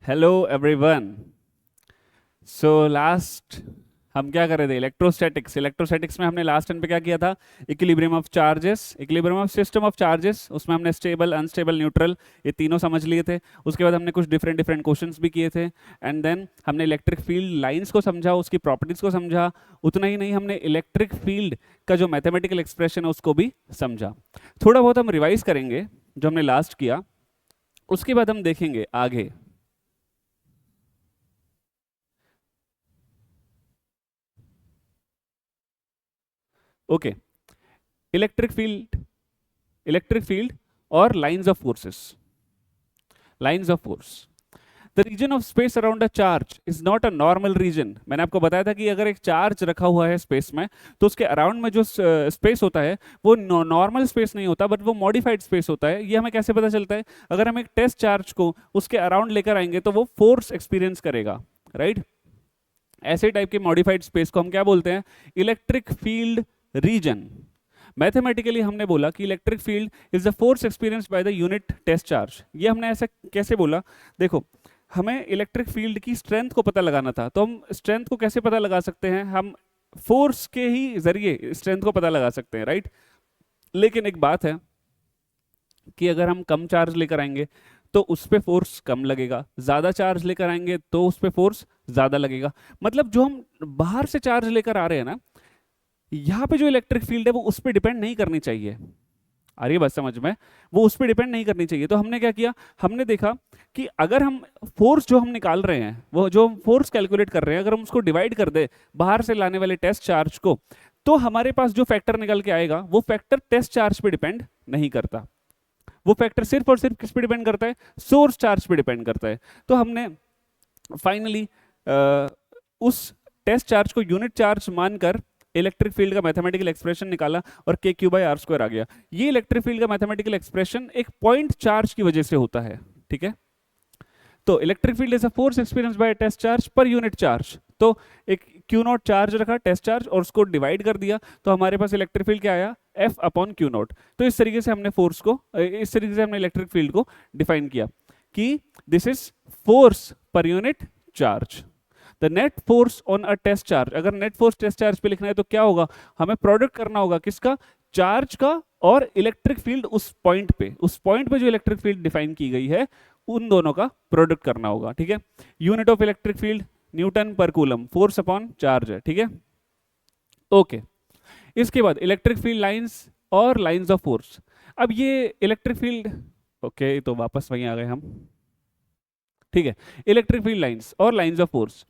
Hello everyone. So last हम क्या कर रहे थे? इलेक्ट्रोस्टैटिक्स। इलेक्ट्रोस्टैटिक्स में हमने लास्ट टाइम पे क्या किया था? Equilibrium of charges, equilibrium of system of charges. उसमें हमने स्टेबल, अनस्टेबल, न्यूट्रल ये तीनों समझ लिए थे। उसके बाद हमने कुछ डिफरेंट डिफरेंट क्वेश्चंस भी किए थे। एंड देन हमने इलेक्ट्रिक फील्ड लाइंस को समझा, उसकी प्रॉपर्टीज को समझा। उतना ही नहीं, हमने इलेक्ट्रिक फील्ड का जो मैथमेटिकल एक्सप्रेशन है उसको भी समझा। थोड़ा बहुत हम रिवाइज करेंगे जो हमने लास्ट किया, उसके बाद हम देखेंगे आगे। Okay, electric field, electric field और lines of forces. Lines of force, the region of space around a charge is not a normal region. मैंने आपको बताया था कि अगर एक चार्ज रखा हुआ है स्पेस में, तो उसके अराउंड में जो स्पेस होता है वो नॉर्मल स्पेस नहीं होता, बट वो मॉडिफाइड स्पेस होता है। ये हमें कैसे पता चलता है? अगर हम एक टेस्ट चार्ज को उसके अराउंड लेकर आएंगे तो वो फोर्स एक्सपीरियंस करेगा, राइट? ऐसे टाइप के मॉडिफाइड स्पेस को हम क्या बोलते हैं? Electric field region. मैथमेटिकली हमने बोला कि electric field is the force experience by the unit test charge. ये हमने ऐसा कैसे बोला? देखो, हमें इलेक्ट्रिक फील्ड की स्ट्रेंथ को पता लगाना था, तो हम स्ट्रेंथ को कैसे पता लगा सकते हैं? हम फोर्स के ही जरिए स्ट्रेंथ को पता लगा सकते हैं, राइट? लेकिन एक बात है कि अगर हम कम चार्ज लेकर आएंगे तो उस पे फोर्स कम लगेगा, ज्यादा चार्ज लेकर आएंगे तो उस पे फोर्स ज्यादा लगेगा। मतलब जो हम बाहर से चार्ज लेकर आ रहे हैं ना, यहाँ पे जो इलेक्ट्रिक फील्ड है वो उस पर डिपेंड नहीं करनी चाहिए। आ रही है बात समझ में? वो उस पर डिपेंड नहीं करनी चाहिए। तो हमने क्या किया? हमने देखा कि अगर हम फोर्स जो हम निकाल रहे हैं, वो जो हम फोर्स कैलकुलेट कर रहे हैं, अगर हम उसको डिवाइड कर दे बाहर से लाने वाले टेस्ट चार्ज को, तो हमारे पास जो फैक्टर निकल के आएगा वो फैक्टर टेस्ट चार्ज पे डिपेंड नहीं करता। वो फैक्टर सिर्फ और सिर्फ किस पे डिपेंड करता है? सोर्स चार्ज पे डिपेंड करता है। तो हमने फाइनली उस टेस्ट चार्ज को यूनिट चार्ज मानकर इलेक्ट्रिक फील्ड का मैथमेटिकल एक्सप्रेशन निकाला और K Q by R square आ गया। ये इलेक्ट्रिक फील्ड का मैथमेटिकल एक्सप्रेशन एक पॉइंट चार्ज की वजह से होता है, ठीक है? तो electric field is a force experience by test charge per unit charge. तो एक क्यू नॉट चार्ज रखा, टेस्ट चार्ज, और उसको डिवाइड कर दिया, तो हमारे पास इलेक्ट्रिक फील्ड क्या आया? F upon Q not. तो इस तरीके से हमने फोर्स को, इस तरीके से हमने इलेक्ट्रिक फील्ड को डिफाइन किया कि this is force per unit charge. The net force on a test charge. अगर नेट फोर्स टेस्ट चार्ज पे लिखना है तो क्या होगा? हमें प्रोडक्ट करना होगा किसका? चार्ज का और इलेक्ट्रिक फील्ड उस पॉइंट पे, उस पॉइंट पे जो इलेक्ट्रिक फील्ड डिफाइन की गई है उन दोनों का प्रोडक्ट करना होगा, ठीक है? Unit of electric field Newton पर कूलम, फोर्स अपॉन चार्ज है, ठीक है? ओके, इसके बाद इलेक्ट्रिक फील्ड लाइंस और लाइंस ऑफ फोर्स। अब ये इलेक्ट्रिक फील्ड, ओके, तो वापस वहीं आ गए हम, ठीक है? इलेक्ट्रिक फील्ड लाइंस और लाइंस ऑफ फोर्स।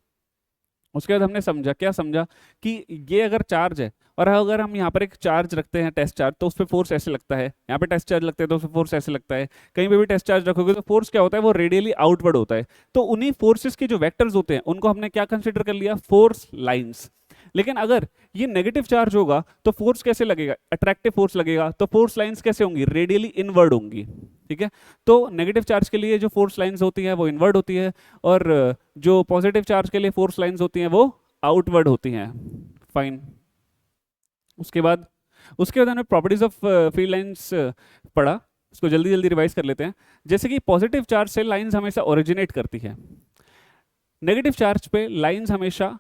उसके बाद हमने समझा, क्या समझा? कि ये अगर चार्ज है और अगर हम यहाँ पर एक चार्ज रखते हैं, टेस्ट चार्ज, तो उस पर फोर्स ऐसे लगता है। यहाँ पे टेस्ट चार्ज लगते हैं तो उस पर फोर्स ऐसे लगता है। कहीं पे भी टेस्ट चार्ज रखोगे तो फोर्स क्या होता है? वो रेडियली आउटवर्ड होता है। तो उन्हीं फोर्सेस के जो वेक्टर्स होते हैं उनको हमने क्या कंसिडर कर लिया? Force lines. लेकिन अगर ये नेगेटिव चार्ज होगा तो फोर्स कैसे लगेगा? अट्रैक्टिव फोर्स लगेगा। तो फोर्स लाइंस कैसे होंगी? रेडियली इनवर्ड होंगी, ठीक है? तो नेगेटिव चार्ज के लिए जो फोर्स लाइंस होती है वो इनवर्ड होती है, और जो पॉजिटिव चार्ज के लिए फोर्स लाइंस होती हैं वो आउटवर्ड होती हैं। फाइन। उसके बाद, उसके बाद हमने प्रॉपर्टीज ऑफ फील्ड लाइंस पढ़ा। उसको जल्दी जल्दी रिवाइज कर लेते हैं। जैसे कि पॉजिटिव चार्ज से लाइंस हमेशा ओरिजिनेट करती है, नेगेटिव चार्ज पे लाइंस हमेशा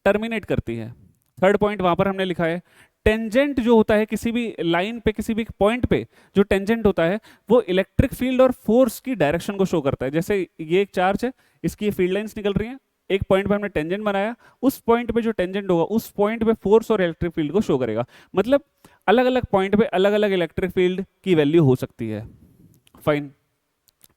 टर्मिनेट करती है। थर्ड पॉइंट वहां पर हमने लिखा है, टेंजेंट जो होता है किसी भी लाइन पे, किसी भी पॉइंट पे जो टेंजेंट होता है वो इलेक्ट्रिक फील्ड और फोर्स की डायरेक्शन को शो करता है। जैसे ये एक चार्ज है, इसकी फील्ड लाइंस निकल रही हैं, एक पॉइंट पे हमने टेंजेंट बनाया, उस पॉइंट पे जो टेंजेंट होगा उस पॉइंट पे फोर्स और इलेक्ट्रिक फील्ड को शो करेगा। मतलब अलग अलग पॉइंट पे अलग अलग इलेक्ट्रिक फील्ड की वैल्यू हो सकती है। फाइन,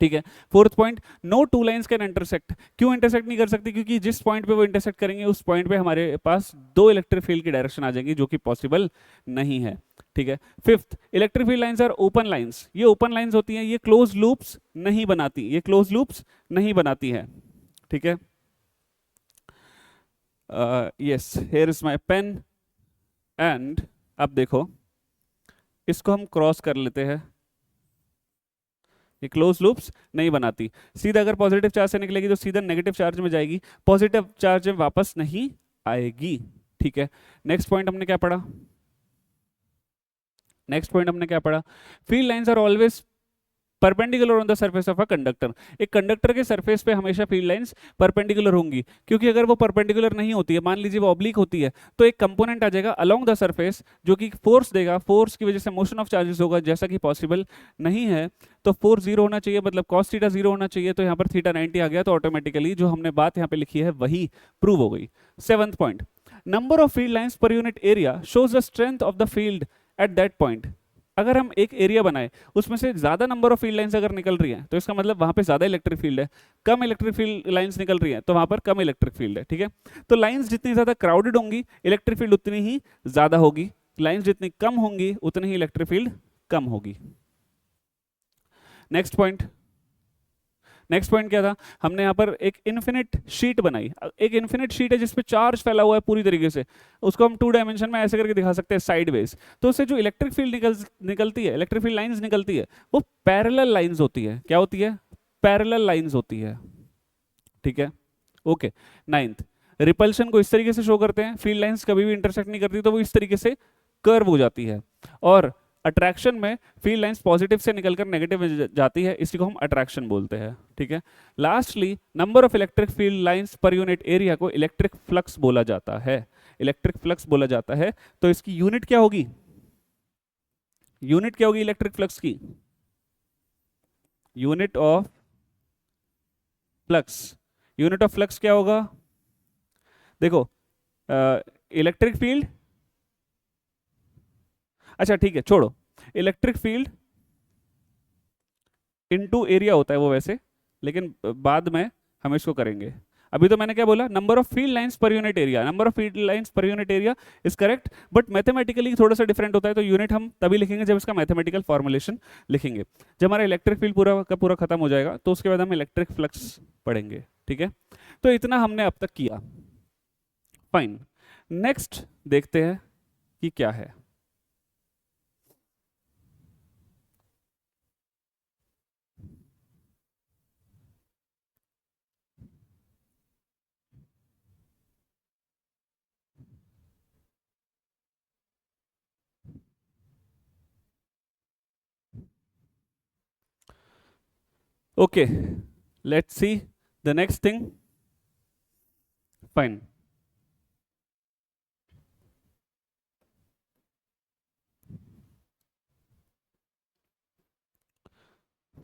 ठीक है? Fourth point, no two lines can intersect. क्यों इंटरसेक्ट नहीं कर सकती? क्योंकि जिस पॉइंट पे वो इंटरसेक्ट करेंगे उस पॉइंट पे हमारे पास दो इलेक्ट्रिक फील्ड की डायरेक्शन आ जाएगी, जो कि पॉसिबल नहीं है, ठीक है? Fifth, electric field lines are open lines. ये ओपन लाइंस होती हैं, ये क्लोज लूप्स नहीं बनाती, ये क्लोज लूप्स नहीं बनाती है, ठीक है? Yes, here is my pen. And अब देखो, इसको हम क्रॉस कर लेते हैं। ये क्लोज लूप्स नहीं बनाती। सीधा अगर पॉजिटिव चार्ज से निकलेगी तो सीधा नेगेटिव चार्ज में जाएगी, पॉजिटिव चार्ज में वापस नहीं आएगी, ठीक है? नेक्स्ट पॉइंट हमने क्या पढ़ा? नेक्स्ट पॉइंट हमने क्या पढ़ा? Field lines are always perpendicular on the surface of a conductor. एक कंडक्टर के सरफेस पे हमेशा फील्ड लाइंस परपेंडिकुलर होंगी, क्योंकि अगर वो परपेंडिकुलर नहीं होती है, मान लीजिए वो ऑब्लिक होती है, तो एक कंपोनेंट आ जाएगा अलोंग द सरफेस जो कि फोर्स देगा, फोर्स की वजह से मोशन ऑफ चार्जेस होगा, जैसा कि पॉसिबल नहीं है। तो फोर्स जीरो होना चाहिए, मतलब कॉस थीटा जीरो होना चाहिए, तो यहाँ पर थीटा 90 आ गया, तो ऑटोमेटिकली जो हमने बात यहाँ पे लिखी है वही प्रूव हो गई। 7th point, number of field lines per unit area shows the strength of the field at that point. अगर हम एक एरिया बनाए, उसमें से ज्यादा नंबर ऑफ फील्ड लाइंस अगर निकल रही हैं, तो इसका मतलब वहां पे ज्यादा इलेक्ट्रिक फील्ड है। कम इलेक्ट्रिक फील्ड लाइंस निकल रही हैं, तो वहां पर कम इलेक्ट्रिक फील्ड है। ठीक है, तो लाइंस जितनी ज्यादा क्राउडेड होंगी, इलेक्ट्रिक फील्ड उतनी ही ज्यादा होगी। लाइंस जितनी कम होंगी, उतनी ही इलेक्ट्रिक फील्ड कम होगी। नेक्स्ट पॉइंट, नेक्स्ट पॉइंट क्या था, हमने यहाँ पर एक इन्फिनिट शीट बनाई। एक इन्फिनिट शीट है जिसपे चार्ज फैला हुआ है पूरी तरीके से, उसको हम 2 डायमेंशन में ऐसे करके दिखा सकते हैं साइडवेज। तो उससे जो इलेक्ट्रिक फील्ड निकलती है, इलेक्ट्रिक फील्ड लाइंस निकलती है, वो पैरेलल लाइंस होती है। क्या होती है? पैरेलल लाइंस होती है। ठीक है, ओके। 9th, रिपल्शन को इस तरीके से शो करते हैं, फील्ड लाइंस कभी भी इंटरसेक्ट नहीं करती, तो वो इस तरीके से कर्व हो जाती है। और अट्रैक्शन में फील्ड लाइंस पॉजिटिव से निकलकर नेगेटिव में जाती है, इसी को हम अट्रैक्शन बोलते हैं। ठीक है, lastly number of electric field lines per unit area को इलेक्ट्रिक फ्लक्स बोला जाता है। इलेक्ट्रिक फ्लक्स बोला जाता है, तो इसकी यूनिट क्या होगी? यूनिट क्या होगी इलेक्ट्रिक फ्लक्स की? Unit of flux, unit of flux क्या होगा? देखो, इलेक्ट्रिक फील्ड, अच्छा ठीक है छोड़ो, इलेक्ट्रिक फील्ड इनटू एरिया होता है वो वैसे, लेकिन बाद में हम इसको करेंगे। अभी तो मैंने क्या बोला? Number of field lines per unit area, number of field lines per unit area is correct, but mathematically थोड़ा सा डिफरेंट होता है। तो यूनिट हम तभी लिखेंगे जब इसका मैथमेटिकल फॉर्मुलेशन लिखेंगे। जब हमारा इलेक्ट्रिक फील्ड पूरा का पूरा खत्म हो जाएगा, तो उसके बाद हम इलेक्ट्रिक फ्लक्स पढ़ेंगे। ठीक है, तो इतना हमने अब तक किया। फाइन, नेक्स्ट देखते हैं कि क्या है। Okay, let's see the next thing. Fine.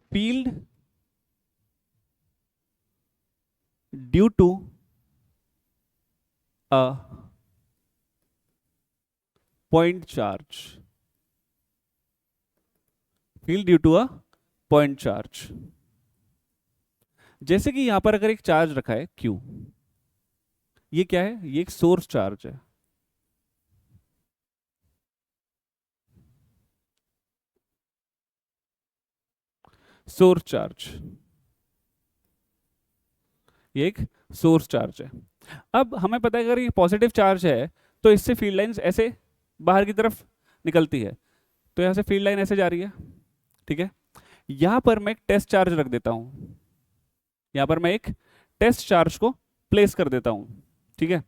Field due to a point charge. Field due to a point charge. जैसे कि यहां पर अगर एक चार्ज रखा है Q, ये क्या है? ये एक सोर्स चार्ज है। सोर्स चार्ज, ये एक सोर्स चार्ज है। अब हमें पता है अगर ये पॉजिटिव चार्ज है, तो इससे फील्ड लाइंस ऐसे बाहर की तरफ निकलती है, तो यहां से फील्ड लाइन ऐसे जा रही है। ठीक है, यहां पर मैं एक टेस्ट चार्ज रख देता हूं, यहां पर मैं एक टेस्ट चार्ज को प्लेस कर देता हूं। ठीक है,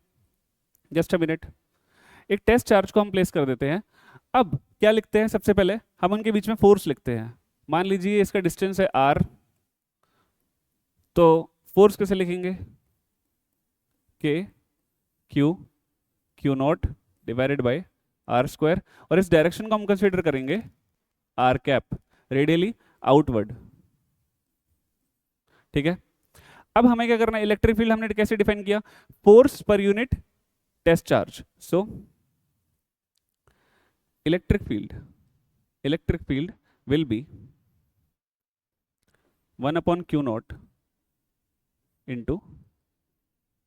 जस्ट अ मिनट, एक टेस्ट चार्ज को हम प्लेस कर देते हैं। अब क्या लिखते हैं? सबसे पहले हम उनके बीच में फोर्स लिखते हैं। मान लीजिए इसका डिस्टेंस है r, तो फोर्स कैसे लिखेंगे? k q q not divided by r square, और इस डायरेक्शन को हम कंसीडर करेंगे r कैप, रेडियली आउटवर्ड। ठीक है, अब हमें क्या करना है? इलेक्ट्रिक फील्ड हमने कैसे डिफाइन किया? Force per unit test charge. So electric field will be 1 upon q naught into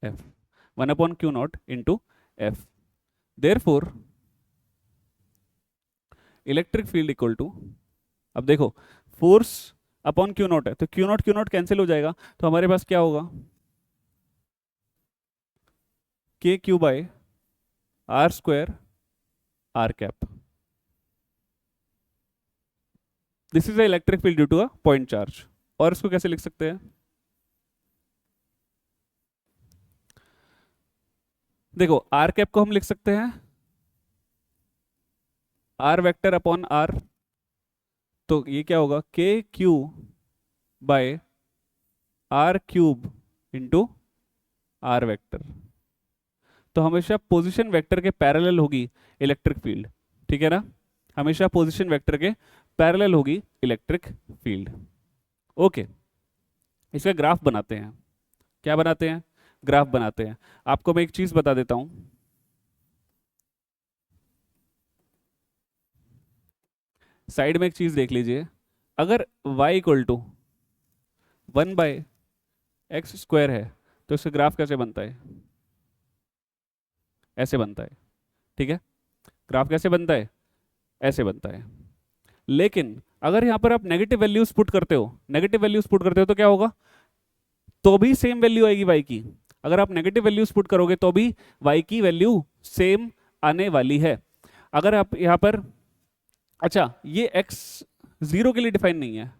f, 1 upon q naught into f. Therefore electric field equal to, अब देखो फोर्स अपॉन क्यू नॉट है, तो Q not cancel हो जाएगा, तो हमारे पास क्या होगा? K Q by R square R cap. This is the electric field due to a point charge. और इसको कैसे लिख सकते हैं? देखो आर कैप को हम लिख सकते हैं आर वेक्टर अपॉन आर, तो ये क्या होगा, K Q by R cube into R vector. तो हमेशा पोजीशन वेक्टर के पैरेलल होगी इलेक्ट्रिक फील्ड, ठीक है ना, हमेशा पोजीशन वेक्टर के पैरेलल होगी इलेक्ट्रिक फील्ड। ओके, इसका ग्राफ बनाते हैं। क्या बनाते हैं, ग्राफ बनाते हैं। आपको मैं एक चीज बता देता हूं, साइड में एक चीज देख लीजिए। अगर y इक्वल टू 1/x² है तो इसका ग्राफ कैसे बनता है, ऐसे बनता है, ठीक है। ग्राफ कैसे बनता है, ऐसे बनता है। लेकिन अगर यहां पर आप नेगेटिव वैल्यूज पुट करते हो, नेगेटिव वैल्यूज पुट करते हो तो क्या होगा, तो भी सेम वैल्यू आएगी y की। अगर आप नेगेटिव वैल्यूज पुट करोगे तो भी y की वैल्यू सेम आने वाली है। अगर आप यहां पर, अच्छा ये x 0 के लिए डिफाइन नहीं है,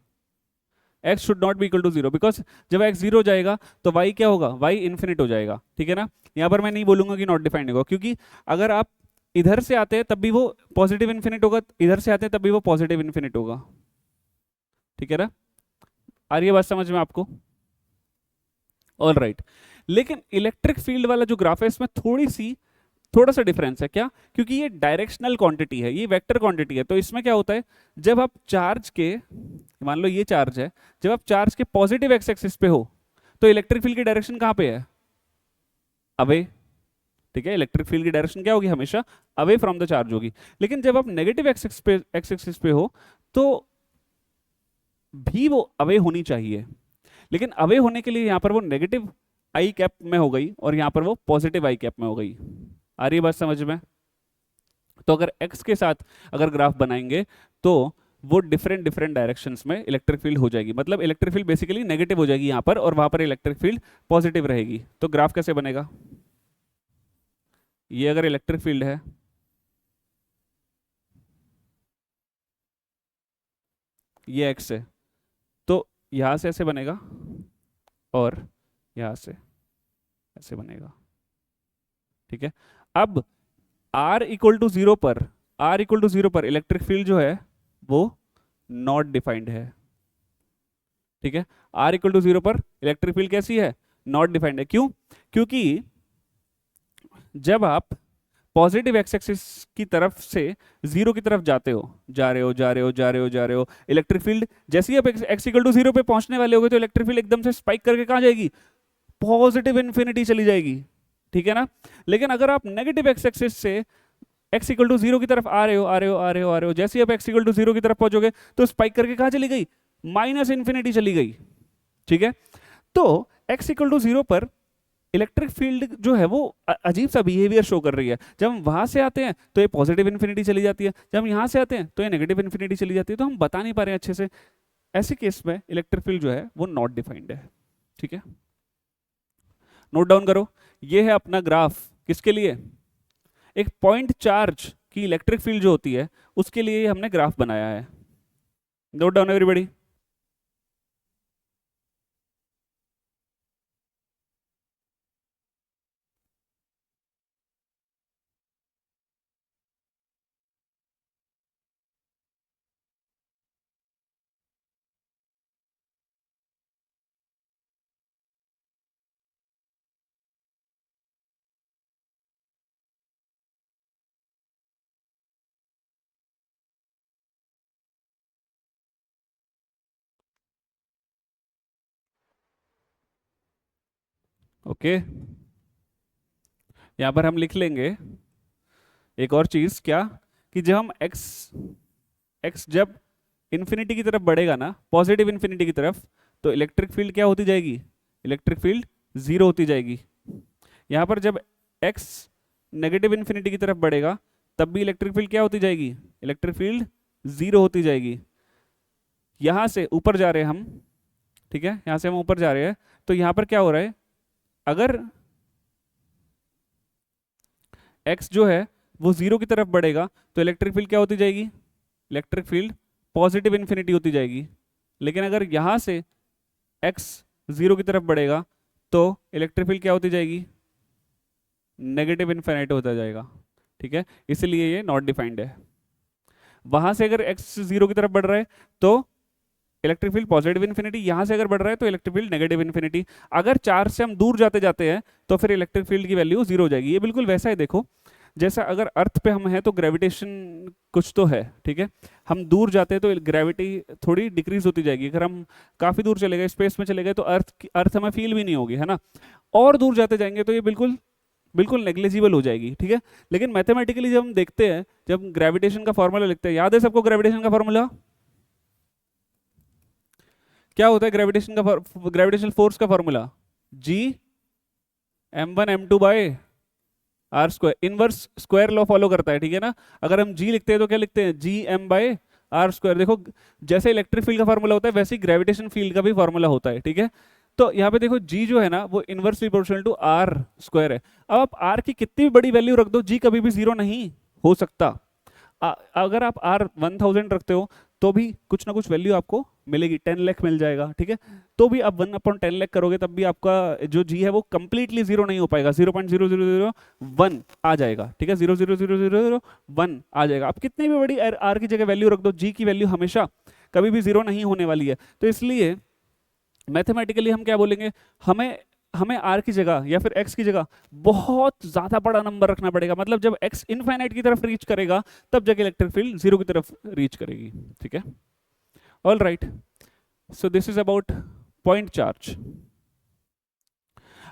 x should not be equal to 0, because जब x 0 हो जाएगा तो y क्या होगा, y इन्फिनिट हो जाएगा, ठीक है ना। यहां पर मैं नहीं बोलूंगा कि नॉट डिफाइंड होगा, क्योंकि अगर आप इधर से आते हैं तब भी वो पॉजिटिव इन्फिनिट होगा, इधर से आते हैं तब भी वो पॉजिटिव इन्फिनिट होगा, ठीक है ना। आ रही है बात समझ में आपको, ऑल राइट। लेकिन इलेक्ट्रिक फील्ड वाला जो ग्राफ है इसमें थोड़ा सा डिफरेंस है। क्या, क्योंकि ये डायरेक्शनल क्वांटिटी है, ये वेक्टर क्वांटिटी है। तो इसमें क्या होता है, जब आप चार्ज के, मान लो ये चार्ज है, जब आप चार्ज के पॉजिटिव एक्स एक्सिस पे हो तो इलेक्ट्रिक फील्ड की डायरेक्शन कहां पे है, अवे, ठीक है। इलेक्ट्रिक फील्ड की डायरेक्शन क्या होगी, हमेशा अवे फ्रॉम द चार्ज होगी। लेकिन जब आप नेगेटिव एक्स एक्सिस पे हो तो भी वो अवे होनी चाहिए, लेकिन अवे होने के लिए यहां पर वो नेगेटिव आई कैप में हो गई और यहां पर वो पॉजिटिव आई कैप में हो गई। आ रही है बात समझ में। तो अगर x के साथ अगर ग्राफ बनाएंगे तो वो डिफरेंट डिफरेंट डायरेक्शंस में इलेक्ट्रिक फील्ड हो जाएगी, मतलब इलेक्ट्रिक फील्ड बेसिकली नेगेटिव हो जाएगी यहां पर और वहां पर इलेक्ट्रिक फील्ड पॉजिटिव रहेगी। तो ग्राफ कैसे बनेगा, ये अगर इलेक्ट्रिक फील्ड है, ये x है, तो यहां से ऐसे बनेगा और यहां से ऐसे बनेगा, ठीक है। अब r इक्वल टू 0 पर, r इक्वल टू 0 पर इलेक्ट्रिक फील्ड जो है वो नॉट डिफाइंड है, ठीक है। r इक्वल टू 0 पर इलेक्ट्रिक फील्ड कैसी है, नॉट डिफाइंड है। क्यों, क्योंकि जब आप पॉजिटिव एक्स एक्सिस की तरफ से 0 की तरफ जाते हो, जा रहे हो जा रहे हो जा रहे हो जा रहे हो, इलेक्ट्रिक फील्ड जैसे ही आप x इक्वल टू 0 पे पहुंचने वाले होगे तो इलेक्ट्रिक फील्ड एकदम से स्पाइक करके कहां जाएगी, पॉजिटिव इन्फिनिटी चली जाएगी, ठीक है ना। लेकिन अगर आप नेगेटिव एक्स एक्सिस से x इक्वल टू 0 की तरफ आ रहे हो आ रहे हो आ रहे हो आ रहे हो, जैसे ही आप x इक्वल टू 0 की तरफ पहुंचोगे तो स्पाइक करके कहां चली गई, माइनस इन्फिनिटी चली गई, ठीक है। तो x इक्वल टू 0 पर इलेक्ट्रिक फील्ड जो है वो अजीब सा बिहेवियर शो कर रही है। जब हम वहां से आते हैं तो ये पॉजिटिव इन्फिनिटी चली जाती है, जब हम यहां से आते हैं तो ये नेगेटिव इन्फिनिटी चली जाती है। तो हम बता नहीं पा रहे हैं अच्छे से, ऐसे केस में इलेक्ट्रिक फील्ड जो है वो नॉट डिफाइंड है, ठीक है। नोट डाउन करो, ये है अपना ग्राफ, किसके लिए, एक पॉइंट चार्ज की इलेक्ट्रिक फील्ड जो होती है उसके लिए हमने ग्राफ बनाया है। Note down everybody. ओके, यहां पर हम लिख लेंगे एक और चीज, क्या, कि जब हम x जब इन्फिनिटी की तरफ बढ़ेगा ना, पॉजिटिव इन्फिनिटी की तरफ, तो इलेक्ट्रिक फील्ड क्या होती जाएगी, इलेक्ट्रिक फील्ड 0 होती जाएगी। यहां पर जब x नेगेटिव इन्फिनिटी की तरफ बढ़ेगा तब भी इलेक्ट्रिक फील्ड क्या होती जाएगी, इलेक्ट्रिक फील्ड 0 होती जाएगी। यहां से ऊपर जा रहे हैं हम, ठीक है, यहां से हम ऊपर जा रहे हैं तो यहां पर क्या हो रहा है, अगर x जो है वो 0 की तरफ बढ़ेगा तो इलेक्ट्रिक फील्ड क्या होती जाएगी, इलेक्ट्रिक फील्ड पॉजिटिव इन्फिनिटी होती जाएगी। लेकिन अगर यहां से x 0 की तरफ बढ़ेगा तो इलेक्ट्रिक फील्ड क्या होती जाएगी, नेगेटिव इन्फिनिटी होता जाएगा, ठीक है। इसलिए ये नॉट डिफाइंड है। वहां से अगर x 0 की तरफ बढ़ रहा है तो इलेक्ट्रिक फील्ड पॉजिटिव इन्फिनिटी, यहां से अगर बढ़ रहा है तो इलेक्ट्रिक फील्ड नेगेटिव इन्फिनिटी। अगर चार्ज से हम दूर जाते जाते हैं तो फिर इलेक्ट्रिक फील्ड की वैल्यू जीरो हो जाएगी। ये बिल्कुल वैसा ही देखो, जैसा अगर अर्थ पे हम हैं तो ग्रेविटेशन कुछ तो है, ठीक है, हम दूर जाते हैं तो ग्रेविटी थोड़ी डिक्रीज होती जाएगी। अगर हम काफी दूर चले गए, स्पेस में चले गए, तो अर्थ हमें फील भी नहीं होगी, है ना। और दूर जाते जाएंगे तो ये बिल्कुल बिल्कुल नेग्लिजिबल हो जाएगी, ठीक है। लेकिन मैथमेटिकली जब हम देखते हैं, जब ग्रेविटेशन का फॉर्मूला लिखते हैं, याद है सबको ग्रेविटेशन का फॉर्मूला क्या होता है? ग्रेविटेशनल फोर्स का फॉर्मूला जी m1 m2/r², inverse square law follow करता है, ठीक है ना। अगर हम जी लिखते हैं तो क्या लिखते हैं? g m/r²। देखो, जैसे इलेक्ट्रिक फील्ड का फॉर्मूला होता है वैसे ही ग्रेविटेशन फील्ड का भी फॉर्मूला होता है, ठीक है। तो यहाँ पे देखो जी जो है ना वो इनवर्सली प्रोपोर्शनल टू r² है। अब आप r की कितनी भी बड़ी वैल्यू रख दो, जी कभी भी जीरो नहीं हो सकता। अगर आप r 1000 रखते हो तो भी कुछ ना कुछ वैल्यू आपको मिलेगी, 10 लाख मिल जाएगा, ठीक है। तो भी आप 1/10 लाख करोगे तब भी आपका जो जी है वो कंप्लीटली जीरो नहीं हो पाएगा, 0.0001 आ जाएगा, ठीक है, 0.0001 आ जाएगा। आप कितनी भी बड़ी आर की जगह वैल्यू रख दो, जी की वैल्यू हमेशा कभी भी जीरो नहीं होने वाली है। तो इसलिए मैथमेटिकली हम क्या बोलेंगे, हमें हमें आर की जगह या फिर एक्स की जगह बहुत ज्यादा बड़ा नंबर रखना पड़ेगा। मतलब जब एक्स इनफाइनाइट की तरफ रीच करेगा तब जाके इलेक्ट्रिक फील्ड जीरो की तरफ रीच करेगी, ठीक है। All right, so this is about point charge.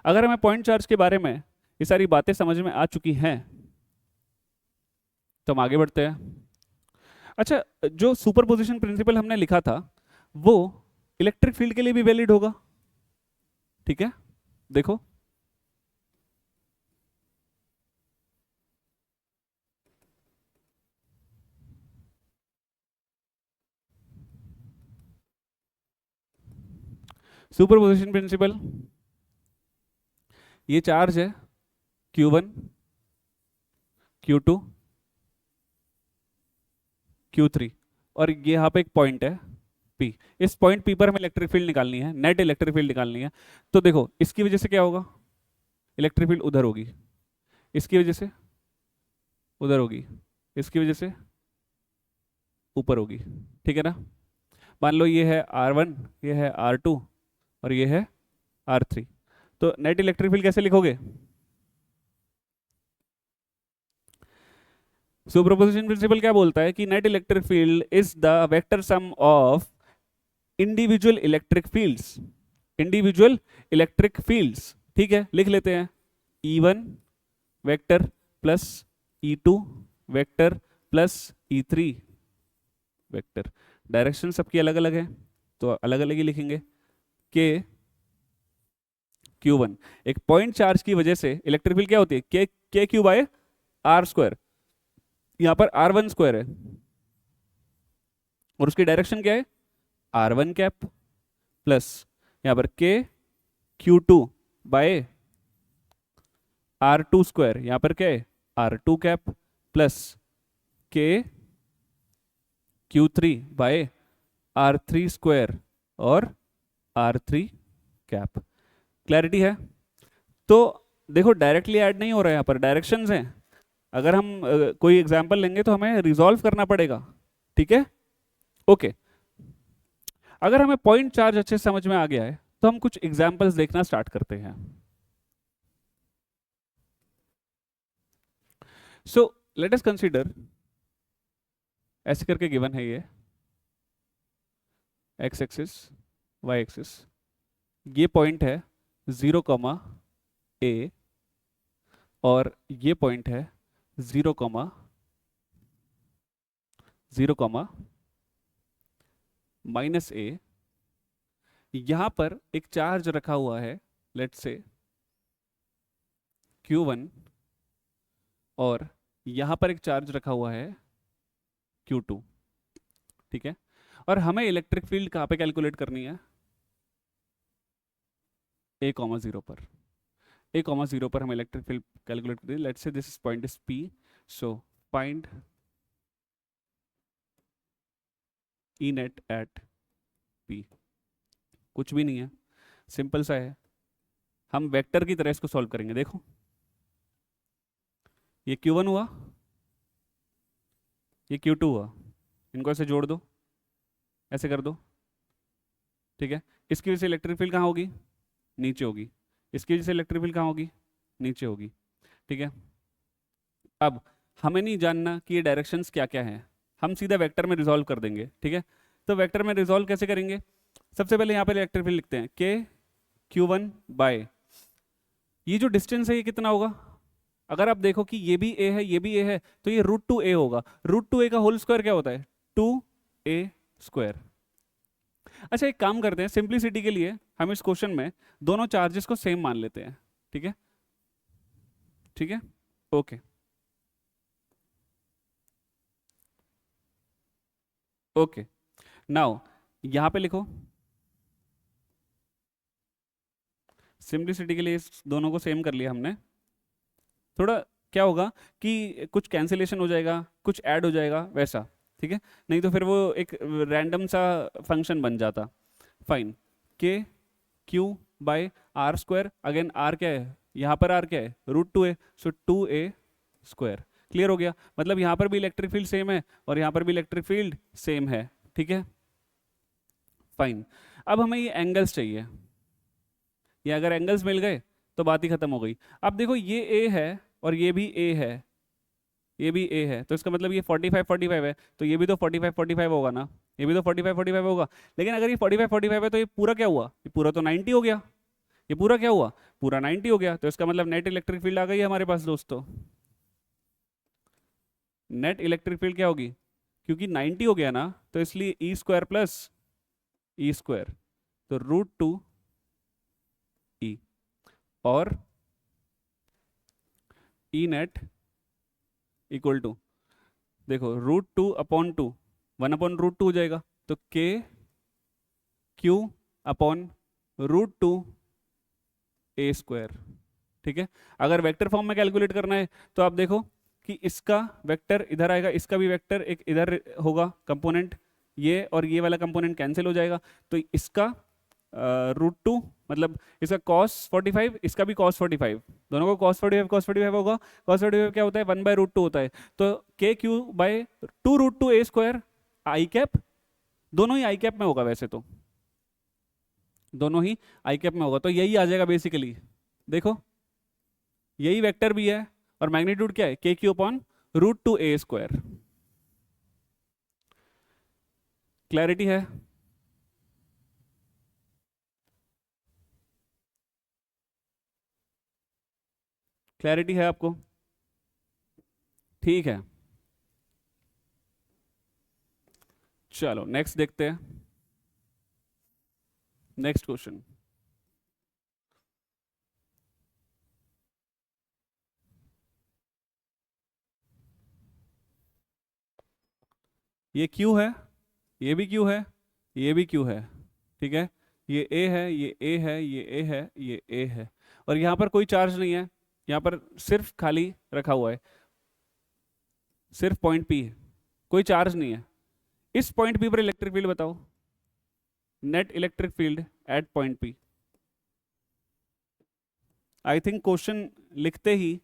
अगर हमें पॉइंट चार्ज के बारे में ये सारी बातें समझ में आ चुकी हैं तो हम आगे बढ़ते हैं। अच्छा, जो सुपरपोजिशन प्रिंसिपल हमने लिखा था वो इलेक्ट्रिक फील्ड के लिए भी वैलिड होगा, ठीक है। देखो, सुपरपोजिशन प्रिंसिपल, ये चार्ज है Q1 Q2 Q3 और ये यहाँ पे एक पॉइंट है P। इस पॉइंट P पर हमें इलेक्ट्रिक फील्ड निकालनी है, नेट इलेक्ट्रिक फील्ड निकालनी है। तो देखो, इसकी वजह से क्या होगा, इलेक्ट्रिक फील्ड उधर होगी, इसकी वजह से उधर होगी, इसकी वजह से ऊपर होगी, ठीक है ना। मान लो ये है R1, ये है R2 और ये है R3। तो नेट इलेक्ट्रिक फील्ड कैसे लिखोगे? सुपरपोजिशन प्रिंसिपल क्या बोलता है कि net electric field is the vector sum of individual electric fields, individual electric fields, ठीक है। लिख लेते हैं E1 vector plus E2 vector plus E3 vector. Direction सबकी अलग अलग है तो अलग अलग ही लिखेंगे। के Q1, एक पॉइंट चार्ज की वजह से इलेक्ट्रिक फील्ड क्या होती है? के Q/r²। यहां पर R1² है और उसकी डायरेक्शन क्या है? R1 कैप प्लस यहां पर के Q2/R2², यहां पर क्या है? R2 कैप प्लस के Q3/R3² और R3 कैप। क्लैरिटी है? तो देखो, डायरेक्टली ऐड नहीं हो रहा है, यहाँ पर डायरेक्शंस हैं। अगर हम कोई एग्जांपल लेंगे तो हमें रिजॉल्व करना पड़ेगा, ठीक है। ओके, अगर हमें पॉइंट चार्ज अच्छे से समझ में आ गया है तो हम कुछ एग्जांपल्स देखना स्टार्ट करते हैं। सो लेट अस कंसीडर, ऐसे करके गिवन है ये एक्स एक्सिस वाई एक्सिस, ये पॉइंट है 0, और ये पॉइंट है 0, 0, -a। यहां पर एक चार्ज रखा हुआ है, लेट्स से Q1, और यहां पर एक चार्ज रखा हुआ है Q2, ठीक है। और हमें इलेक्ट्रिक फील्ड कहां पे कैलकुलेट करनी है? a,0 पर। a,0 पर हम इलेक्ट्रिक फील्ड कैलकुलेट करें। Let's say this point is P, so find E net at P। कुछ भी नहीं है, सिंपल सा है। हम वेक्टर की तरह इसको सॉल्व करेंगे। देखो, ये Q1 हुआ, ये Q2 हुआ, इनको ऐसे जोड़ दो, ऐसे कर दो, ठीक है। इसकी वजह से इलेक्ट्रिक फील्ड कहाँ होगी, नीचे होगी। इसकी वजह से इलेक्ट्रिक फील्ड कहाँ होगी, नीचे होगी, ठीक है। अब हमें नहीं जानना कि ये डायरेक्शंस क्या क्या हैं, हम सीधा वेक्टर में रिजॉल्व कर देंगे, ठीक है। तो वेक्टर में रिजॉल्व कैसे करेंगे, सबसे पहले यहाँ पर इलेक्ट्रिक फील्ड लिखते हैं के क्यू वन बाय, ये जो डिस्टेंस है ये कितना होगा, अगर आप देखो कि ये भी ए है ये भी ए है, तो ये √2a होगा। √2a का होल स्क्वायर क्या होता है, 2a²। अच्छा एक काम करते हैं, सिंप्लिसिटी के लिए हम इस क्वेश्चन में दोनों चार्जेस को सेम मान लेते हैं, ठीक है, ठीक है, ओके ओके। नाउ यहां पे लिखो, सिंप्लिसिटी के लिए इस दोनों को सेम कर लिया हमने। थोड़ा क्या होगा कि कुछ कैंसिलेशन हो जाएगा, कुछ ऐड हो जाएगा वैसा, ठीक है, नहीं तो फिर वो एक रैंडम सा फंक्शन बन जाता। फाइन, के Q bye r², again r क्या है, यहाँ पर r क्या है, √2a, सो 2a²। क्लियर हो गया, मतलब यहाँ पर भी इलेक्ट्रिक फील्ड सेम है और यहाँ पर भी इलेक्ट्रिक फील्ड सेम है, ठीक है। फाइन, अब हमें ये एंगल्स चाहिए, ये अगर एंगल्स मिल गए तो बात ही खत्म हो गई। अब देखो ये a है और ये भी a है, ये भी a है, तो इसका मतलब ये 45 45 है, तो ये भी तो 45 45 होगा ना, ये भी तो 45 45 होगा। लेकिन अगर ये 45 45 है तो ये पूरा क्या हुआ, ये पूरा तो 90 हो गया, ये पूरा क्या हुआ, पूरा 90 हो गया। तो इसका मतलब नेट इलेक्ट्रिक फील्ड आ गई है हमारे पास दोस्तों। नेट इलेक्ट्रिक फील्ड क्या होगी, क्योंकि 90 हो गया ना, तो इसलिए E² प्लस E², तो √2e, और ई नेट इक्वल टू, देखो √2/2, 1/√2 हो जाएगा, तो KQ/√2a², ठीक है। अगर वेक्टर फॉर्म में कैलकुलेट करना है तो आप देखो कि इसका वेक्टर इधर आएगा, इसका भी वेक्टर एक इधर होगा कंपोनेंट, ये और ये वाला कंपोनेंट कैंसिल हो जाएगा, तो इसका √2 मतलब इसका cos 45, इसका भी cos 45, दोनों को cos 45 होगा। cos 45 क्या होता है, 1/√2 होता है, तो KQ/2√2a², आई कैप, दोनों ही आई कैप में होगा, वैसे तो दोनों ही आई कैप में होगा, तो यही आ जाएगा बेसिकली। देखो यही वेक्टर भी है और मैग्नीट्यूड क्या है, KQ/√2a²। क्लैरिटी है, क्लैरिटी है आपको, ठीक है। चलो नेक्स्ट देखते हैं, नेक्स्ट क्वेश्चन। ये Q है, ये भी Q है, ये भी Q है, ठीक है, ये A है, ये A है, ये A है, ये A है, और यहाँ पर कोई चार्ज नहीं है, यहाँ पर सिर्फ खाली रखा हुआ है, सिर्फ पॉइंट P है, कोई चार्ज नहीं है। इस पॉइंट P पर इलेक्ट्रिक फील्ड बताओ, net electric field at point P। I think question लिखते ही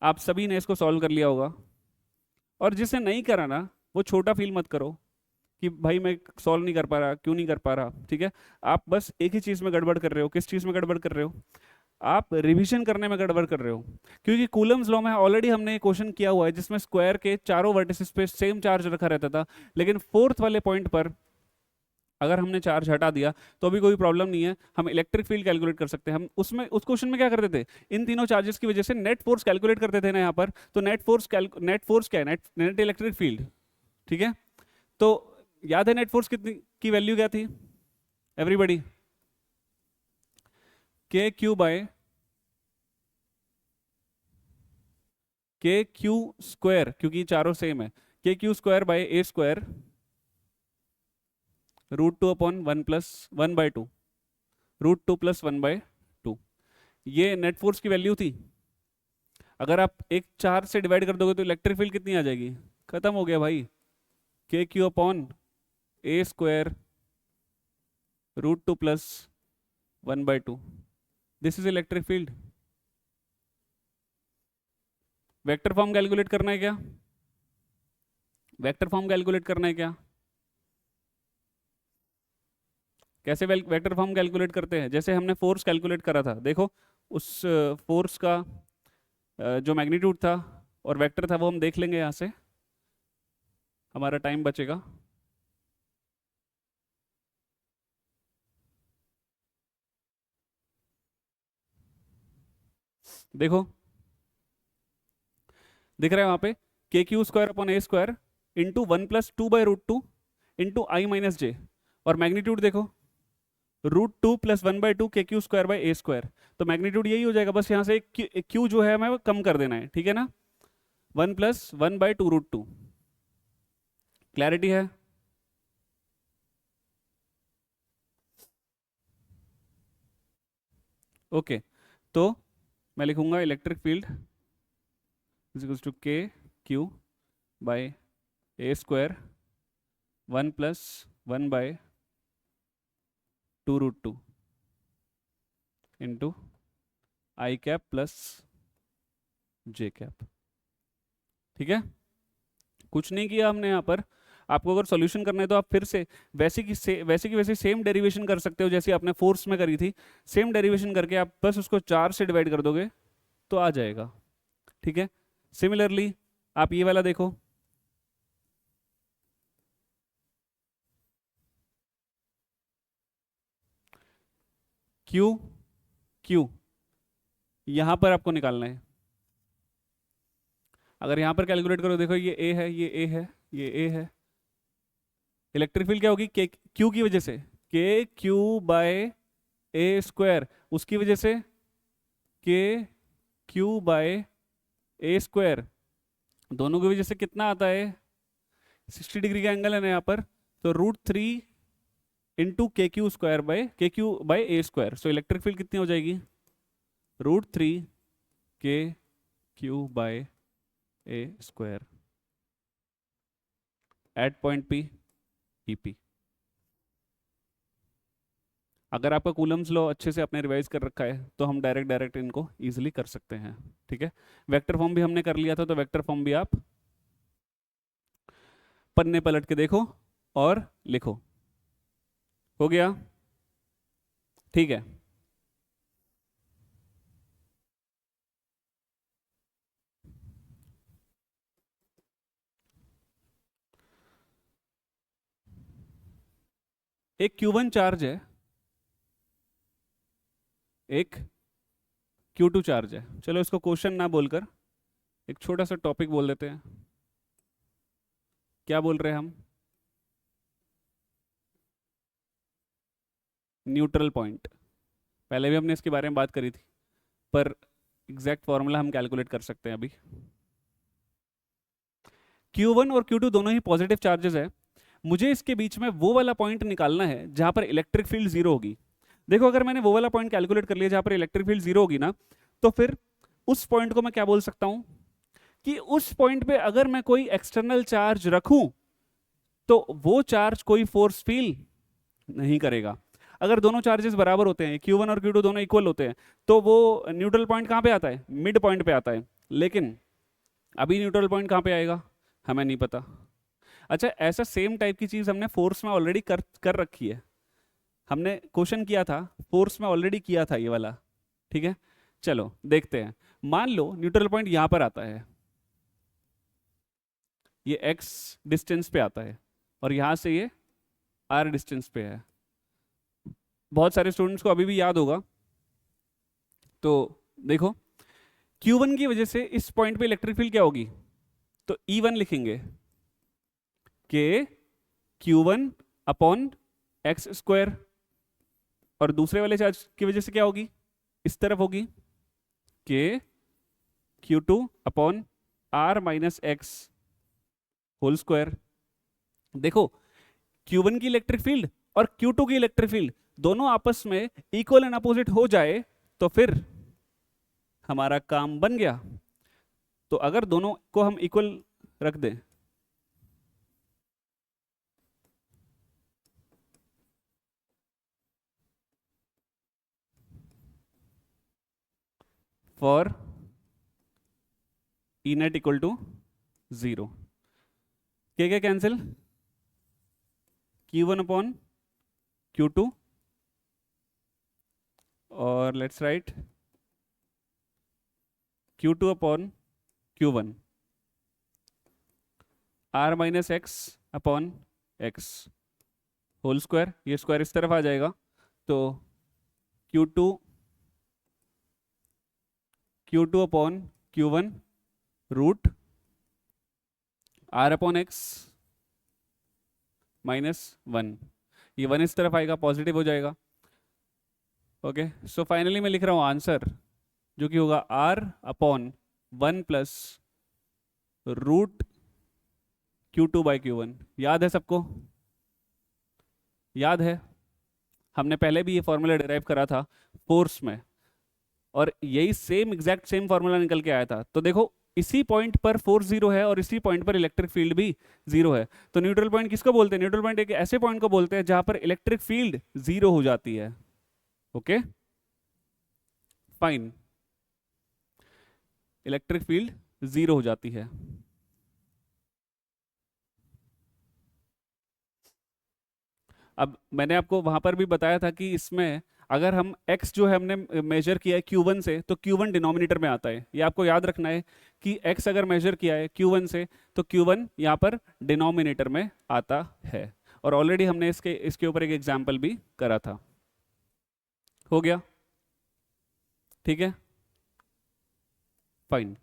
आप सभी ने इसको सॉल्व कर लिया होगा, और जिसे नहीं करा ना वो छोटा फील मत करो कि भाई मैं सॉल्व नहीं कर पा रहा, क्यों नहीं कर पा रहा, ठीक है। आप बस एक ही चीज़ में गड़बड़ कर रहे हो, किस चीज़ में गड़बड़ कर रहे हो, आप रिवीजन करने में गड़बड़ कर रहे हो। क्योंकि कूलम्स लॉ में ऑलरेडी हमने क्वेश्चन किया हुआ है जिसमें स्क्वायर के चारों वर्टिसेस पे सेम चार्ज रखा रहता था, लेकिन फोर्थ वाले पॉइंट पर अगर हमने चार्ज हटा दिया तो भी कोई प्रॉब्लम नहीं है, हम इलेक्ट्रिक फील्ड कैलकुलेट कर सकते हैं। हम उसमें उस क्वेश्चन में क्या करते थे, इन तीनों चार्जेस की वजह से नेट फोर्स कैलकुलेट करते थे ना यहाँ पर, तो नेट फोर्स क्या है, नेट इलेक्ट्रिक फील्ड, ठीक है। तो याद है नेट फोर्स कितनी की वैल्यू क्या थी एवरीबॉडी, KQ/2, क्योंकि चारों सेम है, KQ²/a², √2/1 + 1/2, √2 + 1/2, ये नेट फोर्स की वैल्यू थी। अगर आप एक 4 से डिवाइड कर दोगे तो इलेक्ट्रिक फील्ड कितनी आ जाएगी, खत्म हो गया भाई, KQ/a², √2 + 1/2, this is electric field. Vector form calculate करना है क्या, वेक्टर फॉर्म कैलकुलेट करना है क्या? कैसे वेक्टर फॉर्म कैलकुलेट करते हैं? जैसे हमने फोर्स कैलकुलेट करा था, देखो उस फोर्स का जो मैग्नीट्यूड था और वेक्टर था वो हम देख लेंगे यहाँ से, हमारा टाइम बचेगा। देखो दिख रहा है वहां पे, KQ² upon A² into 1+2/√2 into I-J, और मैग्नीट्यूड देखो √2 + 1/2 KQ² तो मैग्नीट्यूड यही हो जाएगा, बस यहाँ से एक Q जो है हमें वो कम कर देना है, ठीक है ना? 1+1/2√2। क्लैरिटी है? ओके तो मैं लिखूंगा electric field is to KQ/A², 1+1/2√2 into I cap plus J cap. ठीक है, कुछ नहीं किया हमने यहाँ पर। आपको अगर सॉल्यूशन करना है तो आप फिर से वैसे की वैसे सेम डेरिवेशन कर सकते हो जैसे आपने फोर्स में करी थी। सेम डेरिवेशन करके आप बस उसको 4 से डिवाइड कर दोगे तो आ जाएगा। ठीक है, सिमिलरली आप ये वाला देखो, क्यू क्यू यहां पर आपको निकालना है। अगर यहां पर कैलकुलेट करो, देखो ये ए है, ये ए है, ये ए है। इलेक्ट्रिक फील्ड क्या होगी? के क्यू की वजह से, KQ/A², उसकी वजह से KQ/A², दोनों की वजह से कितना आता है? 60 डिग्री का एंगल है ना यहाँ पर, तो √3 इंटू KQ/A²। सो इलेक्ट्रिक फील्ड कितनी हो जाएगी? √3 KQ/A² eight point P EP। अगर आपका कूलम्स लॉ अच्छे से आपने रिवाइज कर रखा है तो हम डायरेक्ट इनको इजीली कर सकते हैं। ठीक है, वेक्टर फॉर्म भी हमने कर लिया था, तो वेक्टर फॉर्म भी आप पन्ने पलट के देखो और लिखो। हो गया? ठीक है, एक Q1 चार्ज है, एक Q2 चार्ज है। चलो इसको क्वेश्चन ना बोलकर एक छोटा सा टॉपिक बोल देते हैं। क्या बोल रहे हैं हम? Neutral point. पहले भी हमने इसके बारे में बात करी थी, पर एग्जैक्ट फॉर्मूला हम कैलकुलेट कर सकते हैं अभी। Q1 और Q2 दोनों ही पॉजिटिव चार्जेस है। मुझे इसके बीच में वो वाला पॉइंट निकालना है जहां पर इलेक्ट्रिक फील्ड जीरो होगी। देखो अगर मैंने वो वाला पॉइंट कैलकुलेट कर लिया जहां पर इलेक्ट्रिक फील्ड जीरो होगी ना, तो फिर उस पॉइंट को मैं क्या बोल सकता हूं कि उस पॉइंट पे अगर मैं कोई एक्सटर्नल चार्ज रखूं तो वो चार्ज कोई फोर्स फील नहीं करेगा। अगर दोनों चार्जेस बराबर होते हैं, Q1 और Q2 दोनों इक्वल होते हैं, तो वो न्यूट्रल पॉइंट कहां पे आता है? मिड पॉइंट पे आता है। लेकिन अभी न्यूट्रल पॉइंट कहां पे आएगा हमें नहीं पता। अच्छा, ऐसा सेम टाइप की चीज हमने फोर्स में ऑलरेडी कर कर रखी है। हमने क्वेश्चन किया था फोर्स में, ऑलरेडी किया था ये वाला। ठीक है, चलो देखते हैं। मान लो न्यूट्रल पॉइंट यहां पर आता है, ये x डिस्टेंस पे आता है और यहां से ये r डिस्टेंस पे है। बहुत सारे स्टूडेंट्स को अभी भी याद होगा। तो देखो Q1 की वजह से इस पॉइंट पे इलेक्ट्रिक फील्ड क्या होगी? तो E1 लिखेंगे, के Q1 अपॉन x², और दूसरे वाले चार्ज की वजह से क्या होगी? इस तरफ होगी, के Q2 upon R-X whole square. देखो Q1 की इलेक्ट्रिक फील्ड और Q2 की इलेक्ट्रिक फील्ड दोनों आपस में इक्वल एंड अपोजिट हो जाए तो फिर हमारा काम बन गया। तो अगर दोनों को हम इक्वल रख दें, for E net equal to 0, क्या कैंसिल, Q1 अपॉन Q2 और let's write Q2 upon Q1, R minus X upon X whole square, ये स्क्वायर इस तरफ आ जाएगा, तो Q2 upon Q1 root R upon X minus 1, ये 1 इस तरफ आएगा, पॉजिटिव हो जाएगा। ओके, सो फाइनली मैं लिख रहा हूँ आंसर जो कि होगा R upon 1 plus root Q2 by Q1। याद है सबको? याद है, हमने पहले भी ये फॉर्मूला डिराइव करा था फोर्स में, और यही सेम एग्जैक्ट सेम फॉर्मूला निकल के आया था। तो देखो, इसी पॉइंट पर फोर्स जीरो है और इसी पॉइंट पर इलेक्ट्रिक फील्ड भी जीरो है। तो न्यूट्रल पॉइंट किसको बोलते हैं? न्यूट्रल पॉइंट एक ऐसे पॉइंट को बोलते हैं जहां पर इलेक्ट्रिक फील्ड जीरो हो जाती है। Okay fine, electric field zero हो जाती है। अब मैंने आपको वहां पर भी बताया था कि इसमें अगर हम x जो है हमने मेजर किया है Q1 से, तो Q1 डिनोमिनेटर में आता है। ये आपको याद रखना है कि x अगर मेजर किया है Q1 से, तो Q1 यहाँ पर डिनोमिनेटर में आता है। और ऑलरेडी हमने इसके ऊपर एक एग्जाम्पल भी करा था। हो गया? ठीक है, fine.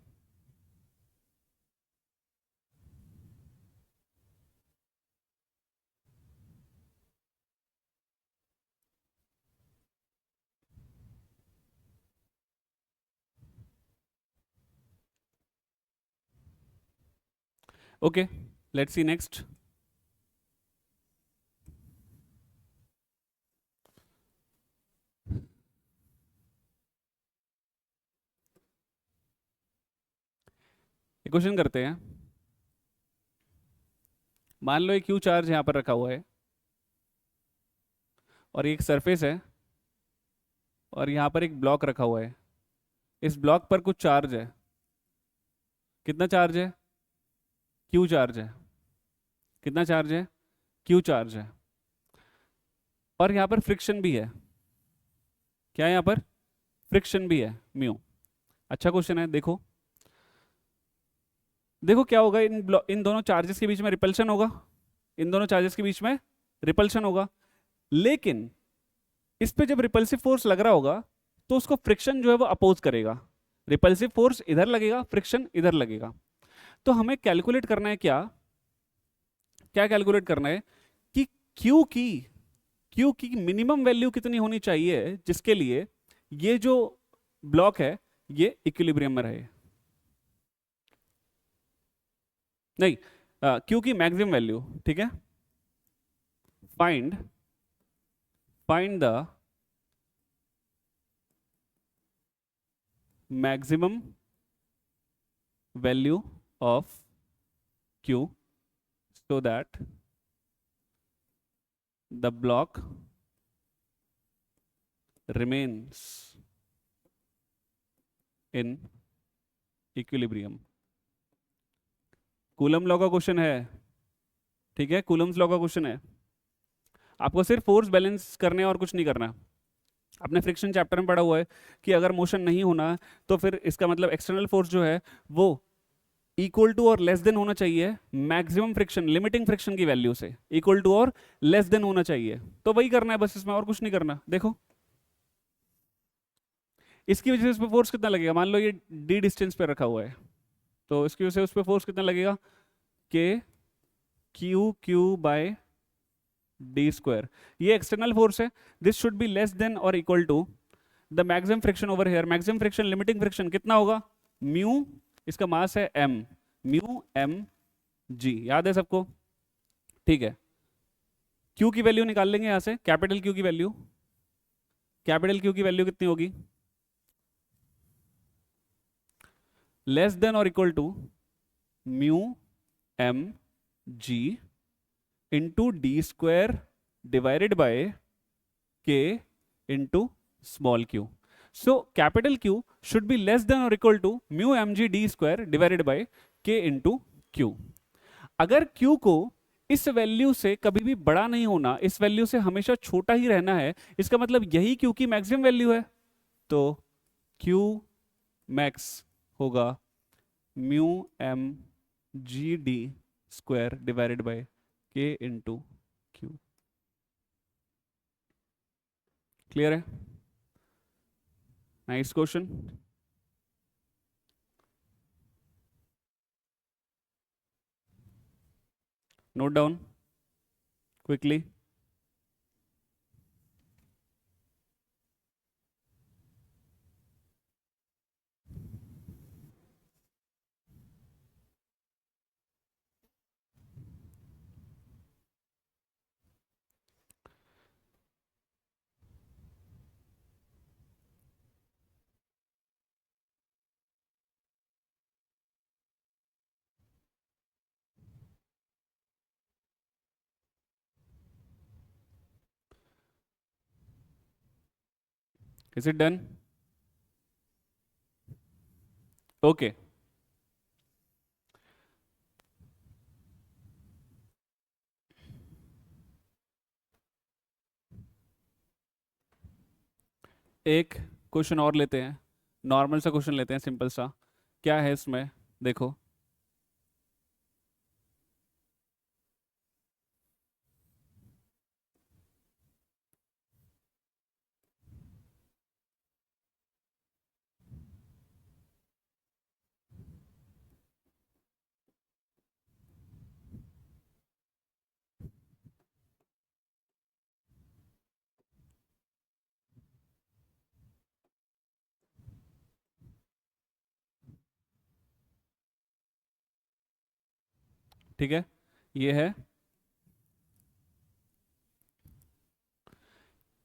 Okay, let's see next. Question करते हैं। मान लो एक क्यू चार्ज यहां पर रखा हुआ है और एक सरफेस है और यहां पर एक ब्लॉक रखा हुआ है। इस ब्लॉक पर कुछ चार्ज है। कितना चार्ज है? क्यू चार्ज है। कितना चार्ज है? क्यू चार्ज है। और यहां पर फ्रिक्शन भी है। क्या है यहां पर? फ्रिक्शन भी है, म्यू। अच्छा क्वेश्चन है। देखो देखो क्या होगा, इन दोनों चार्जेस के बीच में रिपल्शन होगा। इन दोनों चार्जेस के बीच में रिपल्शन होगा, लेकिन इस पे जब रिपल्सिव फोर्स लग रहा होगा तो उसको फ्रिक्शन जो है वो अपोज करेगा। रिपल्सिव फोर्स इधर लगेगा, फ्रिक्शन इधर लगेगा। तो हमें कैलकुलेट करना है क्या? क्या कैलकुलेट करना है कि क्यू की मिनिमम वैल्यू कितनी होनी चाहिए जिसके लिए ये जो ब्लॉक है ये इक्विलिब्रियम में रहे। नहीं, क्यू की मैक्सिमम वैल्यू। ठीक है, find the maximum value of Q so that the block remains in equilibrium। Coulomb law का क्वेश्चन है। ठीक है, कूलम्स लॉ का क्वेश्चन है। आपको सिर्फ फोर्स बैलेंस करने और कुछ नहीं करना। अपने फ्रिक्शन चैप्टर में पढ़ा हुआ है कि अगर मोशन नहीं होना तो फिर इसका मतलब एक्सटर्नल फोर्स जो है वो इक्वल टू और लेस देन होना चाहिए मैक्सिमम फ्रिक्शन, लिमिटिंग फ्रिक्शन की वैल्यू से इक्वल टू और लेस देन होना चाहिए। तो वही करना है बस, इसमें और कुछ नहीं करना। देखो इसकी वजह से उस पर फोर्स कितना लगेगा। मान लो ये डी डिस्टेंस पे रखा हुआ है, तो इसकी वजह से उस पर फोर्स कितना लगेगा? K Q by D square. ये एक्सटर्नल फोर्स है। This should be less than और equal to the maximum friction over here. Maximum friction, limiting friction कितना होगा? म्यू, इसका मास है m, म्यू m g। याद है सबको? ठीक है, q की वैल्यू निकाल लेंगे यहां से। कैपिटल Q की वैल्यू, कैपिटल Q की वैल्यू कितनी होगी? लेस देन और equal to mu m g into D square divided by k into small q। So capital Q should be less than or equal to mu mg d square divided by k into q। अगर Q को इस value से कभी भी बड़ा नहीं होना, इस वैल्यू से हमेशा छोटा ही रहना है, इसका मतलब यही Q की मैक्सिमम वैल्यू है। तो Q मैक्स होगा mu M G D square divided by K into Q. Clear है? Nice question. Note down quickly. Is it done? Okay, एक क्वेश्चन और लेते हैं, नॉर्मल सा क्वेश्चन लेते हैं, सिंपल सा। क्या है इसमें, देखो। ठीक है, ये है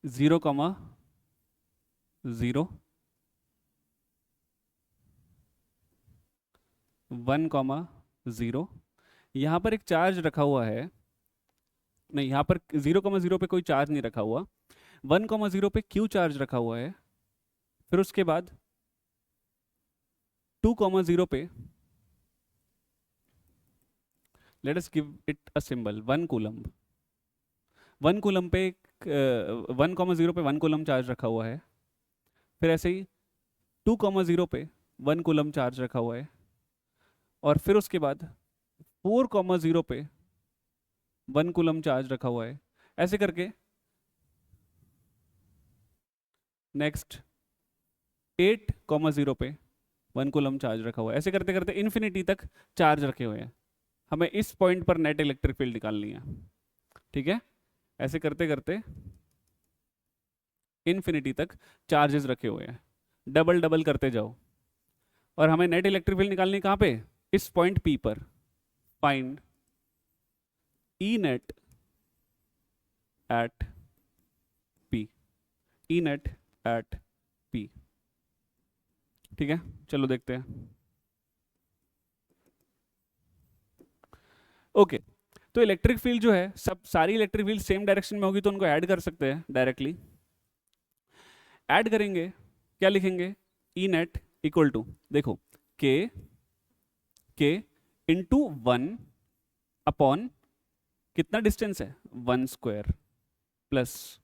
0,0 1,0। यहाँ पर एक चार्ज रखा हुआ है, नहीं यहाँ पर 0,0 पे कोई चार्ज नहीं रखा हुआ, 1,0 पे क्यू चार्ज रखा हुआ है। फिर उसके बाद 2,0 पे let us give it a symbol 1 coulomb. 1 coulomb पे 1,0 पे 1 कूलम्ब चार्ज रखा हुआ है। फिर ऐसे ही 2,0 पे 1 कूलम्ब चार्ज रखा हुआ है। और फिर उसके बाद 4,0 पे 1 कूलम्ब चार्ज रखा हुआ है। ऐसे करके नेक्स्ट 8,0 पे 1 कूलम्ब चार्ज रखा हुआ है। ऐसे करते करते इन्फिनिटी तक चार्ज रखे हुए हैं। हमें इस पॉइंट पर नेट इलेक्ट्रिक फील्ड निकालनी है। ठीक है, ऐसे करते करते इन्फिनिटी तक चार्जेस रखे हुए हैं, डबल डबल करते जाओ। और हमें नेट इलेक्ट्रिक फील्ड निकालनी है कहाँ पे? इस पॉइंट P पर। Find E net at P, E net at P। ठीक है, चलो देखते हैं। ओके, तो इलेक्ट्रिक फील्ड जो है, सब सारी इलेक्ट्रिक फील्ड सेम डायरेक्शन में होगी, तो उनको ऐड कर सकते हैं डायरेक्टली। ऐड करेंगे, क्या लिखेंगे? ई नेट इक्वल टू, देखो, के इंटू 1 अपॉन कितना डिस्टेंस है? 1 स्क्वायर प्लस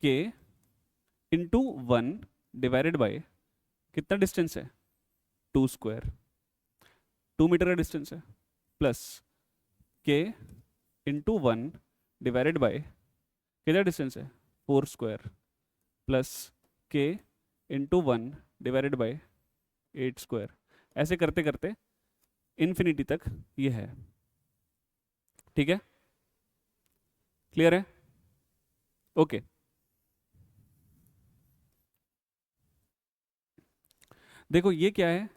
के इंटू 1 डिवाइडेड बाय कितना डिस्टेंस है? 2 स्क्वायर, 2 मीटर का डिस्टेंस है, प्लस के इंटू 1 डिवाइडेड बाय कितना डिस्टेंस है? 4 स्क्वायर, प्लस के इंटू 1 डिवाइडेड बाय 8 स्क्वायर। ऐसे करते करते इन्फिनिटी तक ये है। ठीक है, क्लियर है? ओके, देखो ये क्या है?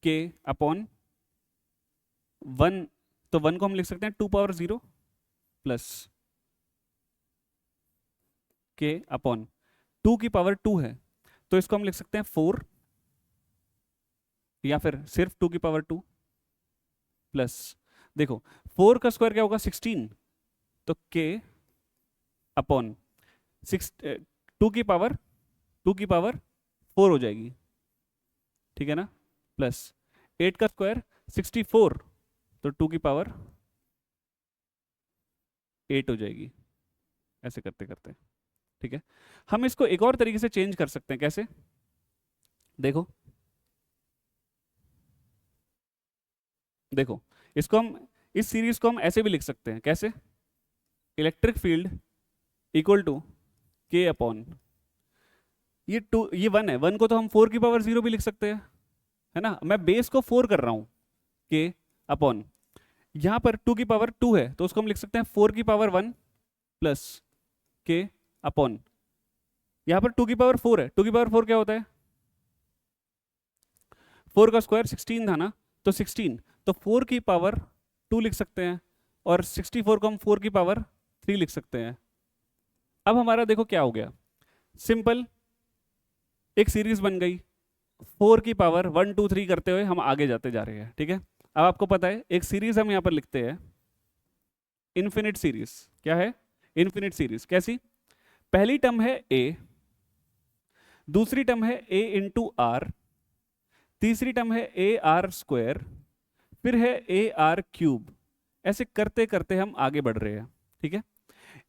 के अपॉन 1, तो 1 को हम लिख सकते हैं 2 पावर 0 प्लस के अपॉन 2 की पावर 2 है, तो इसको हम लिख सकते हैं 4, या फिर सिर्फ 2 की पावर 2 प्लस, देखो 4 का स्क्वायर क्या होगा? 16, तो के अपॉन 2 की पावर 4 हो जाएगी। ठीक है ना? प्लस 8 का स्क्वायर 64, तो 2 की पावर 8 हो जाएगी, ऐसे करते करते। ठीक है, हम इसको एक और तरीके से चेंज कर सकते हैं। कैसे? देखो देखो, इसको हम, इस सीरीज को हम ऐसे भी लिख सकते हैं। कैसे? इलेक्ट्रिक फील्ड इक्वल टू के अपॉन, ये 2, ये 1 है, 1 को तो हम 4 की पावर 0 भी लिख सकते हैं, है ना। मैं बेस को 4 कर रहा हूं, के अपॉन, यहां पर 2 की पावर 2 है तो उसको हम लिख सकते हैं 4 की पावर 1 प्लस के अपॉन, यहां पर 2 की पावर 4 है, 2 की पावर 4 क्या होता है? 4 का स्क्वायर 16 था ना, तो 16, तो 4 की पावर 2 लिख सकते हैं, और 64 को हम 4 की पावर 3 लिख सकते हैं। अब हमारा देखो क्या हो गया, सिंपल एक सीरीज बन गई, 4 की पावर 1 2 3 करते हुए हम आगे जाते जा रहे हैं। ठीक है, अब आपको पता है एक सीरीज हम यहां पर लिखते हैं इन्फिनिट सीरीज। क्या है? Infinite series. कैसी? पहली टर्म है ए, दूसरी टर्म है ए इंटू आर, तीसरी टर्म है ए आर स्क्वायर, फिर है ए आर क्यूब। ऐसे करते करते हम आगे बढ़ रहे हैं। ठीक है,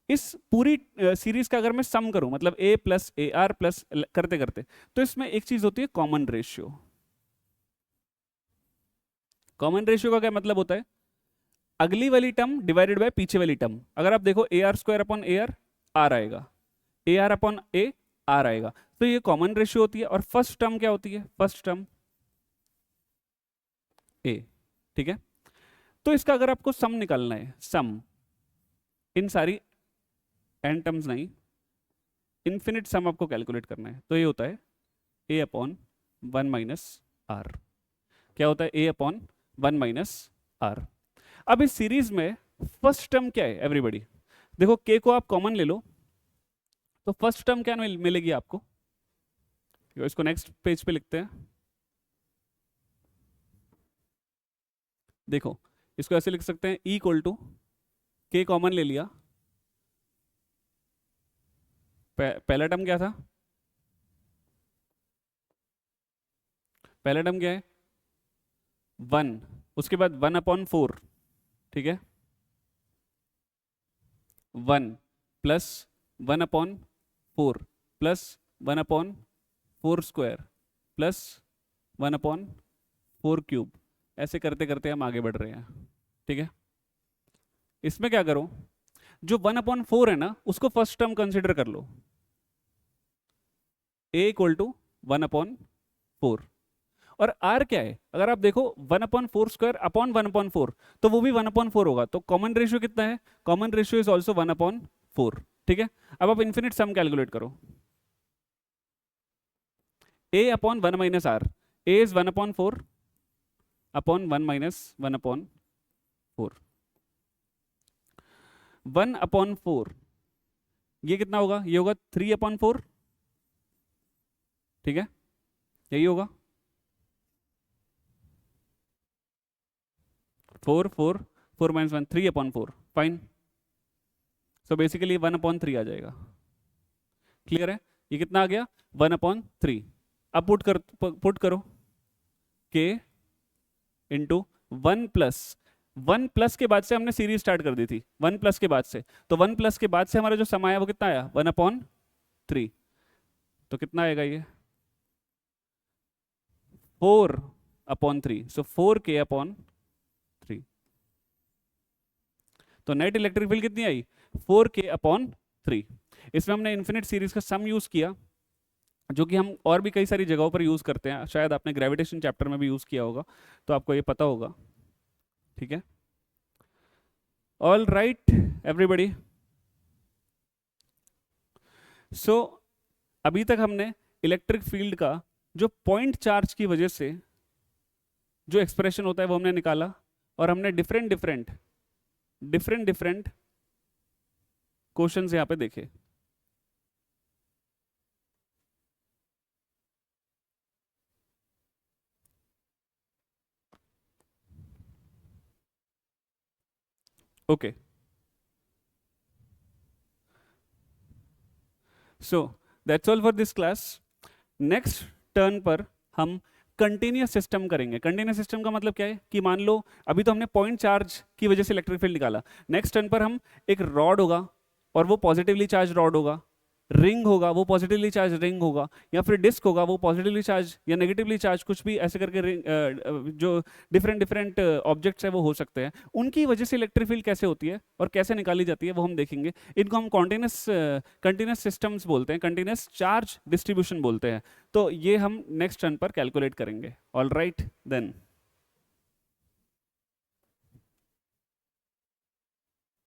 इस पूरी सीरीज का अगर मैं सम करूं, मतलब ए प्लस ए आर प्लस करते करते, तो इसमें एक चीज होती है कॉमन रेशियो। कॉमन रेशियो का क्या मतलब होता है? अगली वाली टर्म डिवाइडेड बाय पीछे वाली टर्म। अगर आप देखो A R square upon A R आएगा, A R upon A R आएगा, तो ये कॉमन रेशियो होती है। और फर्स्ट टर्म क्या होती है? फर्स्ट टर्म ए। ठीक है, तो इसका अगर आपको सम निकालना है, सम इन सारी एन टर्म्स नहीं, इन्फिनिट सम आपको कैलकुलेट करना है, तो ये होता है ए अपॉन 1 माइनस आर। क्या होता है? ए अपॉन 1 माइनस आर। अब इस सीरीज में फर्स्ट टर्म क्या है एवरीबॉडी? देखो के को आप कॉमन ले लो, तो फर्स्ट टर्म क्या मिलेगी आपको? इसको नेक्स्ट पेज पे लिखते हैं। देखो, इसको ऐसे लिख सकते हैं, ई इक्वल टू के कॉमन ले लिया, पहला टर्म क्या था? पहला टर्म क्या है? 1, उसके बाद 1 अपॉन 4। ठीक है, 1 plus 1 upon 4 plus 1 upon 4 square plus 1 upon 4 cube. ऐसे करते करते हम आगे बढ़ रहे हैं। ठीक है, इसमें क्या करो, जो 1 अपॉन 4 है ना, उसको फर्स्ट टर्म कंसिडर कर लो, ए इक्वल टू 1 अपॉन 4। और आर क्या है? अगर आप देखो 1 अपॉन 4 स्क्वायर अपॉन 1 अपॉन 4, तो वो भी 1 अपॉन 4 होगा, तो कॉमन रेशियो कितना है? Common ratio is also 1 upon 4। ठीक है, अब आप इन्फिनिट सम कैलकुलेट करो, A upon 1 minus R, A is 1 upon 4 upon 1 minus 1 upon 4, 1 upon 4, ये कितना होगा? ये होगा 3 अपॉन 4। ठीक है, यही होगा 4 4 4 minus 1, 3 upon 4। Fine, so basically 1 upon 3 आ जाएगा। क्लियर है? ये कितना आ गया? 1 अपॉन 3। अब पुट करो के इंटू 1 प्लस, 1 प्लस के बाद से हमने सीरीज स्टार्ट कर दी थी, 1 प्लस के बाद से, तो 1 प्लस के बाद से हमारा जो सम आया वो कितना आया? 1 अपॉन 3। तो कितना आएगा ये? 4 अपॉन 3, सो 4 के अपॉन 3। तो नेट इलेक्ट्रिक फील्ड कितनी आई? 4 के अपॉन 3। इसमें हमने इन्फिनिट सीरीज का सम यूज किया, जो कि हम और भी कई सारी जगहों पर यूज करते हैं, शायद आपने ग्रेविटेशन चैप्टर में भी यूज किया होगा, तो आपको ये पता होगा। ठीक है, ऑल राइट एवरीबडी। सो अभी तक हमने इलेक्ट्रिक फील्ड का जो पॉइंट चार्ज की वजह से जो एक्सप्रेशन होता है वो हमने निकाला, और हमने डिफरेंट डिफरेंट क्वेश्चंस यहाँ पे देखे। Okay, so that's all for this class. Next turn पर हम कंटिन्यूस सिस्टम करेंगे। कंटिन्यूस सिस्टम का मतलब क्या है कि मान लो अभी तो हमने पॉइंट चार्ज की वजह से इलेक्ट्रिक फील्ड निकाला, नेक्स्ट टर्न पर हम एक रॉड होगा और वो पॉजिटिवली चार्ज रॉड होगा, रिंग होगा वो पॉजिटिवली चार्ज रिंग होगा, या फिर डिस्क होगा वो पॉजिटिवली चार्ज या नेगेटिवली चार्ज, कुछ भी ऐसे करके रिंग जो डिफरेंट डिफरेंट ऑब्जेक्ट्स है वो हो सकते हैं, उनकी वजह से इलेक्ट्रिक फील्ड कैसे होती है और कैसे निकाली जाती है वो हम देखेंगे। इनको हम कंटिन्यूस सिस्टम्स बोलते हैं, कंटिन्यूस चार्ज डिस्ट्रीब्यूशन बोलते हैं। तो ये हम नेक्स्ट टर्न पर कैलकुलेट करेंगे। All right then